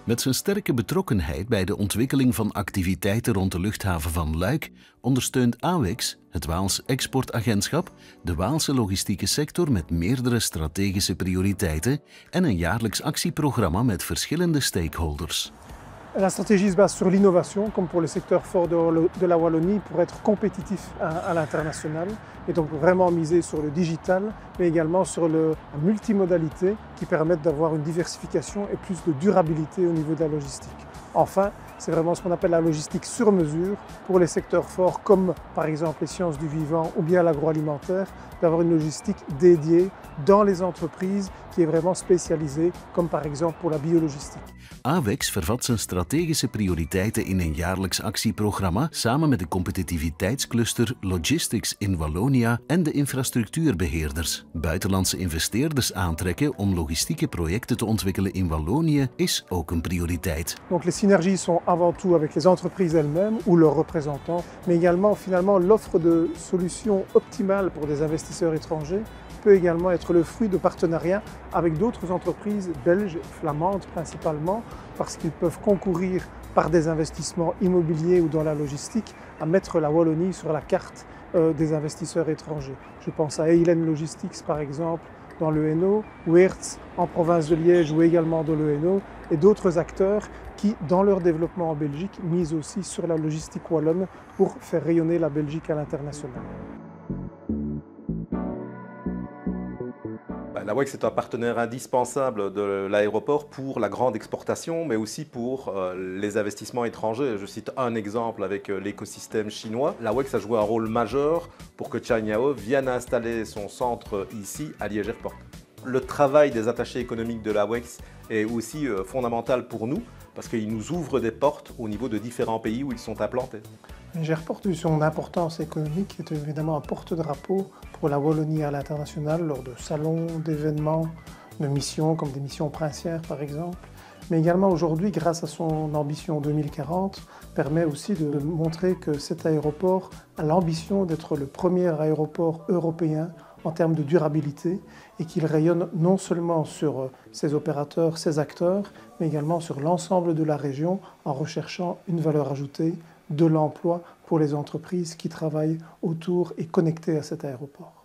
Met zijn sterke betrokkenheid bij de ontwikkeling van activiteiten rond de luchthaven van Luik ondersteunt AWEX, het Waals Exportagentschap, de Waalse logistieke sector met meerdere strategische prioriteiten en een jaarlijks actieprogramma met verschillende stakeholders. La stratégie se base sur l'innovation, comme pour les secteurs forts de la Wallonie, pour être compétitif à l'international. Et donc vraiment miser sur le digital, mais également sur la multimodalité qui permettent d'avoir une diversification et plus de durabilité au niveau de la logistique. Enfin, c'est vraiment ce qu'on appelle la logistique sur mesure pour les secteurs forts comme par exemple les sciences du vivant ou bien l'agroalimentaire, d'avoir une logistique dédiée dans les entreprises qui est vraiment spécialisée, comme par exemple pour la biologistique. AWEX vervat zijn strategische prioriteiten in een jaarlijks actieprogramma samen met de competitiviteitscluster Logistics in Wallonia en de infrastructuurbeheerders. Buitenlandse investeerders aantrekken om logistieke projecten te ontwikkelen in Wallonië is ook een prioriteit. Donc les synergies sont avant tout avec les entreprises elles-mêmes ou leurs représentants, mais également finalement l'offre de solutions optimales pour des investisseurs étrangers peut également être le fruit de partenariats avec d'autres entreprises belges, flamandes principalement, parce qu'ils peuvent concourir par des investissements immobiliers ou dans la logistique à mettre la Wallonie sur la carte des investisseurs étrangers. Je pense à Eilen Logistics par exemple dans le Hainaut, ou Hertz en province de Liège ou également dans le Hainaut, et d'autres acteurs qui, dans leur développement en Belgique, misent aussi sur la logistique wallonne pour faire rayonner la Belgique à l'international. L'AWEX est un partenaire indispensable de l'aéroport pour la grande exportation, mais aussi pour les investissements étrangers. Je cite un exemple avec l'écosystème chinois. L'AWEX a joué un rôle majeur pour que Cainiao vienne installer son centre ici, à Liège Airport. Le travail des attachés économiques de l'AWEX est aussi fondamental pour nous, parce qu'il nous ouvre des portes au niveau de différents pays où ils sont implantés. Liège Airport, vu son importance économique, est évidemment un porte-drapeau pour la Wallonie à l'international lors de salons, d'événements, de missions comme des missions princières par exemple. Mais également aujourd'hui, grâce à son ambition 2040, permet aussi de montrer que cet aéroport a l'ambition d'être le premier aéroport européen en termes de durabilité et qu'il rayonne non seulement sur ses opérateurs, ses acteurs, mais également sur l'ensemble de la région en recherchant une valeur ajoutée, de l'emploi pour les entreprises qui travaillent autour et connectées à cet aéroport.